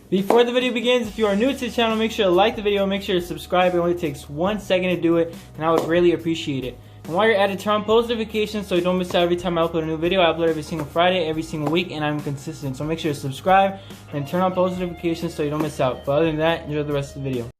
Before the video begins, if you are new to the channel, make sure to like the video, make sure to subscribe. It only takes 1 second to do it, and I would greatly appreciate it. And while you're at it, turn on post notifications so you don't miss out every time I upload a new video. I upload every single Friday, every single week, and I'm consistent. So make sure to subscribe and turn on post notifications so you don't miss out. But other than that, enjoy the rest of the video.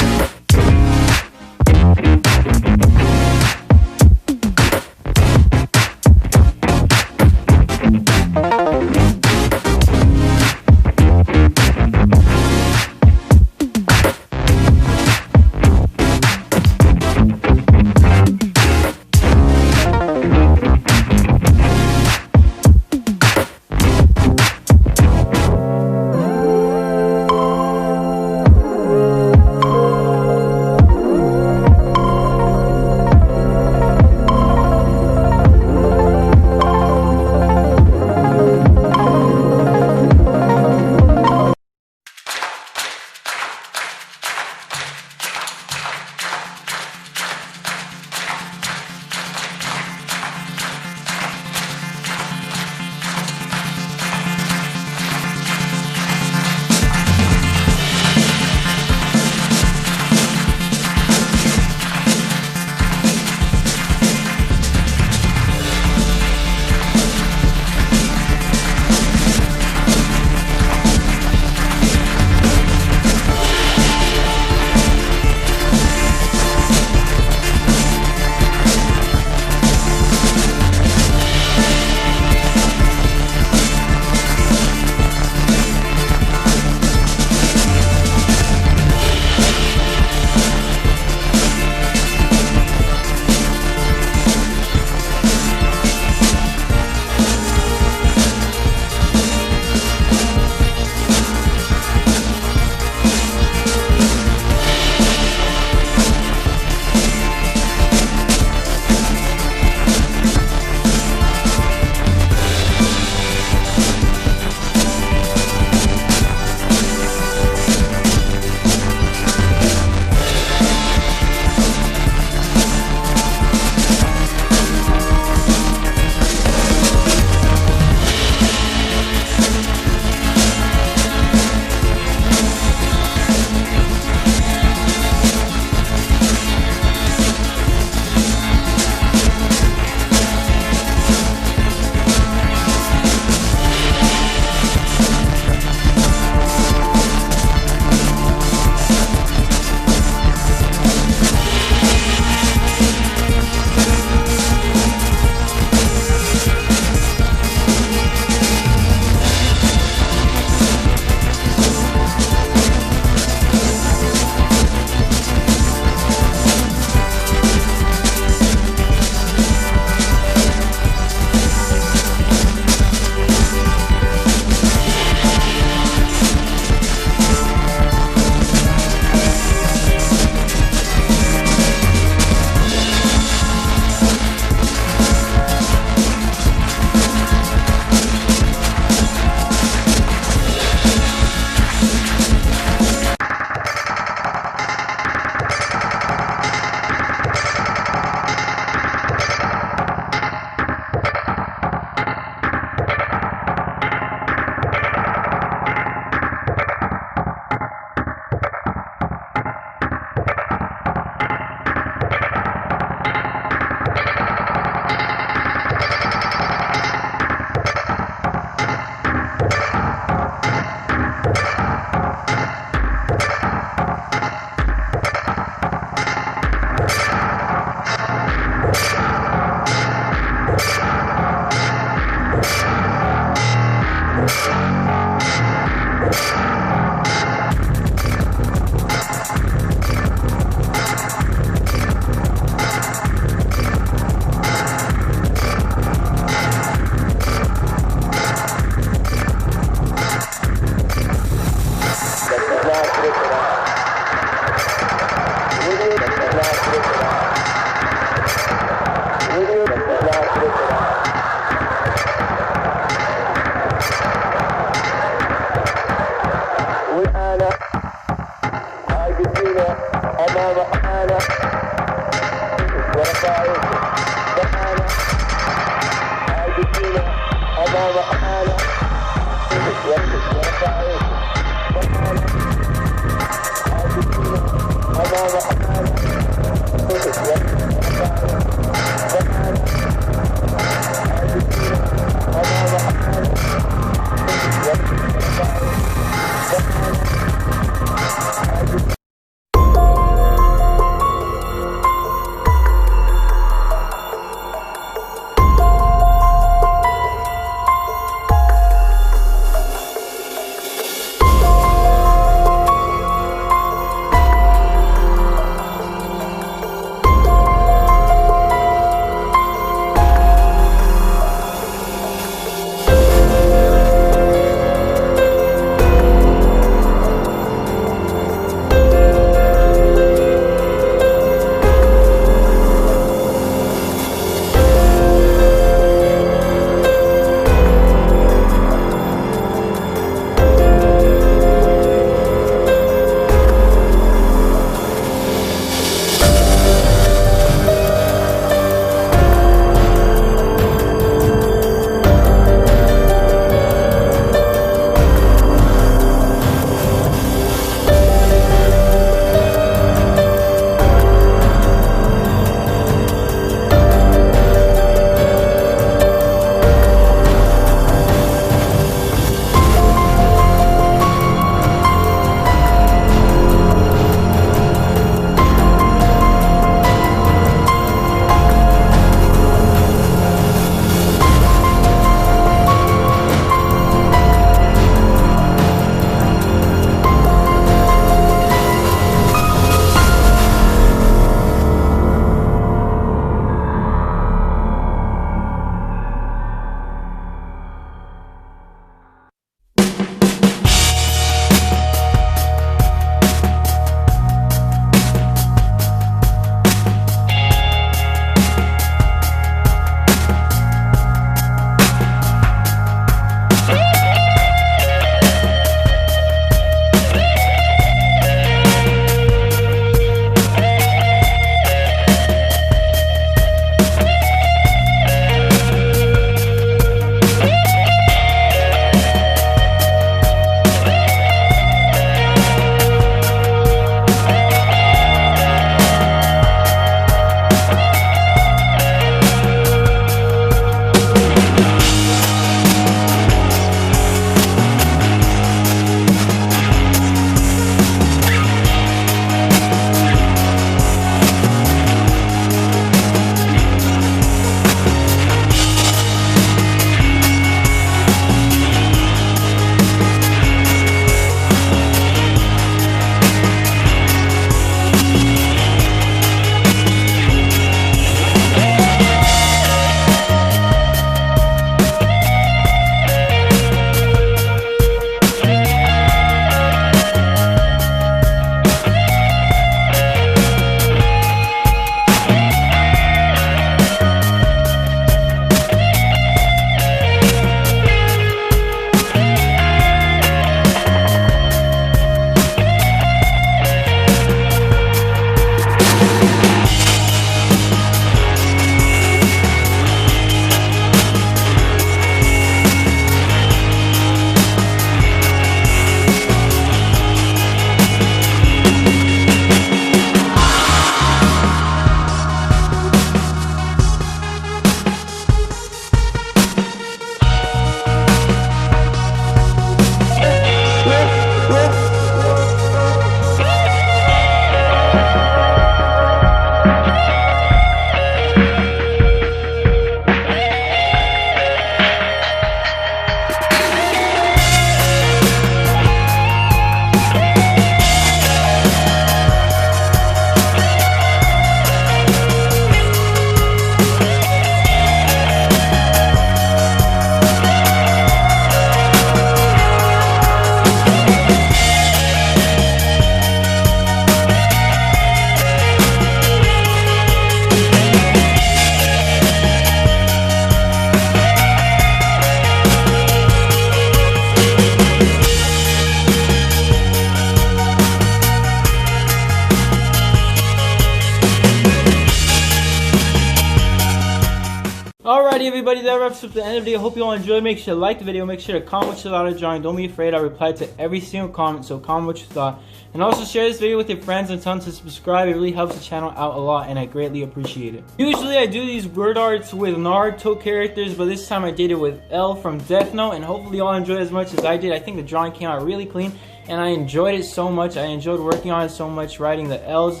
Alrighty everybody, that wraps up the end of the video. Hope you all enjoyed. Make sure to like the video, make sure to comment what you thought of the drawing. Don't be afraid, I reply to every single comment, so comment what you thought. And also share this video with your friends and tell them to subscribe. It really helps the channel out a lot and I greatly appreciate it. Usually I do these word arts with Naruto characters, but this time I did it with L from Death Note, and hopefully you all enjoyed it as much as I did. I think the drawing came out really clean and I enjoyed it so much. I enjoyed working on it so much, writing the L's.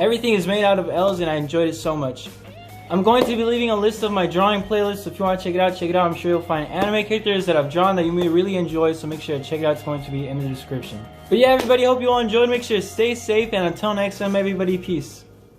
Everything is made out of L's and I enjoyed it so much. I'm going to be leaving a list of my drawing playlists. If you want to check it out, check it out. I'm sure you'll find anime characters that I've drawn that you may really enjoy, so make sure to check it out. It's going to be in the description. But yeah, everybody, hope you all enjoyed. Make sure to stay safe, and until next time, everybody, peace.